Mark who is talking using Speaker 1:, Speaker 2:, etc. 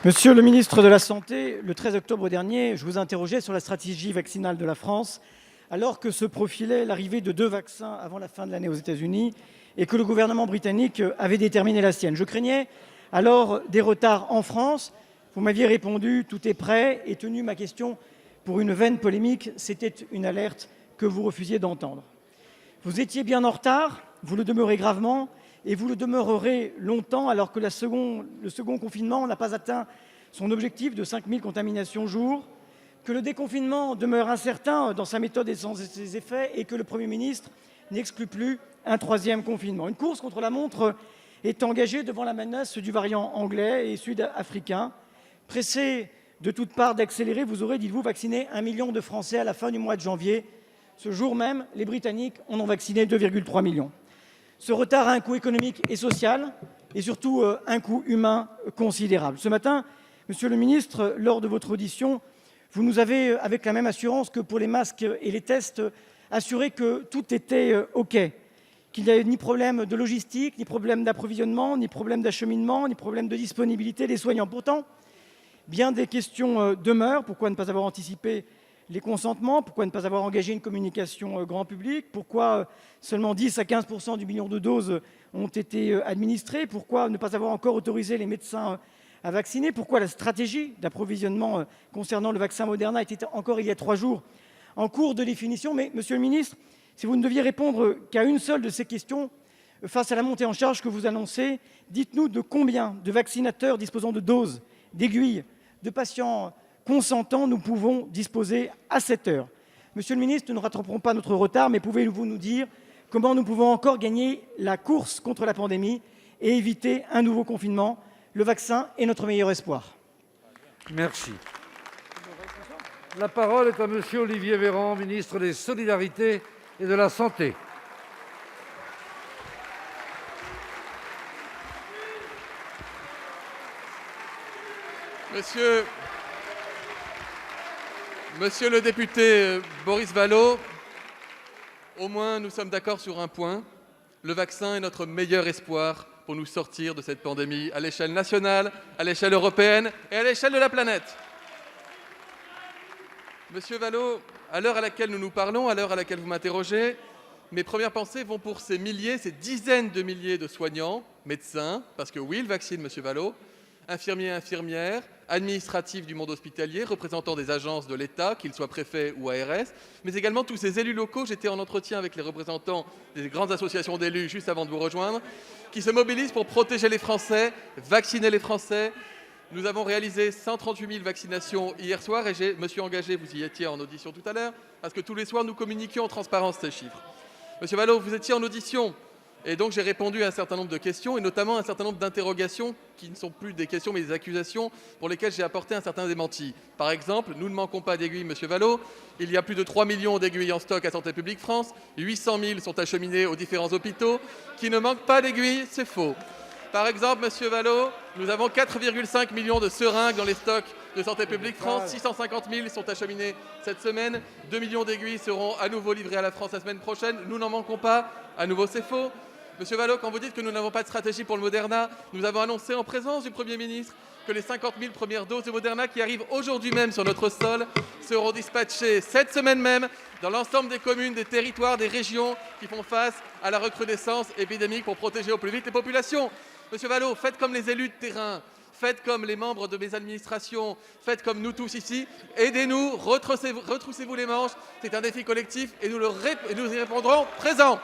Speaker 1: Monsieur le ministre de la Santé, le 13 octobre dernier, je vous interrogeais sur la stratégie vaccinale de la France, alors que se profilait l'arrivée de 2 vaccins avant la fin de l'année aux États-Unis et que le gouvernement britannique avait déterminé la sienne. Je craignais alors des retards en France. Vous m'aviez répondu « tout est prêt » et tenu ma question pour une vaine polémique. C'était une alerte que vous refusiez d'entendre. Vous étiez bien en retard, vous le demeurez gravement, et vous le demeurerez longtemps, alors que le second confinement n'a pas atteint son objectif de 5 000 contaminations jour, que le déconfinement demeure incertain dans sa méthode et dans ses effets, et que le Premier ministre n'exclut plus un 3e confinement. Une course contre la montre est engagée devant la menace du variant anglais et sud-africain. Pressé de toutes parts d'accélérer, vous aurez, dites-vous, vacciné 1 million de Français à la fin du mois de janvier. Ce jour même, les Britanniques en ont vacciné 2,3 millions. Ce retard a un coût économique et social, et surtout un coût humain considérable. Ce matin, monsieur le ministre, lors de votre audition, vous nous avez, avec la même assurance que pour les masques et les tests, assuré que tout était OK, qu'il n'y avait ni problème de logistique, ni problème d'approvisionnement, ni problème d'acheminement, ni problème de disponibilité des soignants. Pourtant, bien des questions demeurent. Pourquoi ne pas avoir anticipé les consentements? Pourquoi ne pas avoir engagé une communication grand public? Pourquoi seulement 10 à 15% du million de doses ont été administrées? Pourquoi ne pas avoir encore autorisé les médecins à vacciner? Pourquoi la stratégie d'approvisionnement concernant le vaccin Moderna était encore il y a 3 jours en cours de définition? Mais monsieur le ministre, si vous ne deviez répondre qu'à une seule de ces questions, face à la montée en charge que vous annoncez, dites-nous de combien de vaccinateurs disposant de doses, d'aiguilles, de patients consentants nous pouvons disposer à cette heure. Monsieur le ministre, nous ne rattraperons pas notre retard, mais pouvez-vous nous dire comment nous pouvons encore gagner la course contre la pandémie et éviter un nouveau confinement? Le vaccin est notre meilleur espoir.
Speaker 2: Merci. La parole est à monsieur Olivier Véran, ministre des Solidarités et de la Santé.
Speaker 3: Monsieur le député Boris Vallaud, au moins nous sommes d'accord sur un point, le vaccin est notre meilleur espoir pour nous sortir de cette pandémie à l'échelle nationale, à l'échelle européenne et à l'échelle de la planète. Monsieur Vallaud, à l'heure à laquelle nous nous parlons, à l'heure à laquelle vous m'interrogez, mes premières pensées vont pour ces milliers, ces dizaines de milliers de soignants, médecins, parce que oui, le vaccine, monsieur Vallaud, infirmiers, infirmières, administratifs du monde hospitalier, représentants des agences de l'État, qu'ils soient préfets ou ARS, mais également tous ces élus locaux. J'étais en entretien avec les représentants des grandes associations d'élus juste avant de vous rejoindre, qui se mobilisent pour protéger les Français, vacciner les Français. Nous avons réalisé 138 000 vaccinations hier soir et je me suis engagé, vous y étiez en audition tout à l'heure, à ce que tous les soirs nous communiquions en transparence ces chiffres. Monsieur Vallaud, vous étiez en audition. Et donc j'ai répondu à un certain nombre de questions, et notamment à un certain nombre d'interrogations qui ne sont plus des questions mais des accusations pour lesquelles j'ai apporté un certain démenti. Par exemple, nous ne manquons pas d'aiguilles, monsieur Vallaud. Il y a plus de 3 millions d'aiguilles en stock à Santé publique France. 800 000 sont acheminées aux différents hôpitaux. Qui ne manquent pas d'aiguilles, c'est faux. Par exemple, monsieur Vallaud, nous avons 4,5 millions de seringues dans les stocks de Santé publique France. 650 000 sont acheminées cette semaine. 2 millions d'aiguilles seront à nouveau livrées à la France la semaine prochaine. Nous n'en manquons pas. À nouveau, c'est faux. Monsieur Vallaud, quand vous dites que nous n'avons pas de stratégie pour le Moderna, nous avons annoncé en présence du Premier ministre que les 50 000 premières doses de Moderna qui arrivent aujourd'hui même sur notre sol seront dispatchées cette semaine même dans l'ensemble des communes, des territoires, des régions qui font face à la recrudescence épidémique pour protéger au plus vite les populations. Monsieur Vallaud, faites comme les élus de terrain, faites comme les membres de mes administrations, faites comme nous tous ici, aidez-nous, retroussez-vous les manches, c'est un défi collectif et nous y répondrons présents.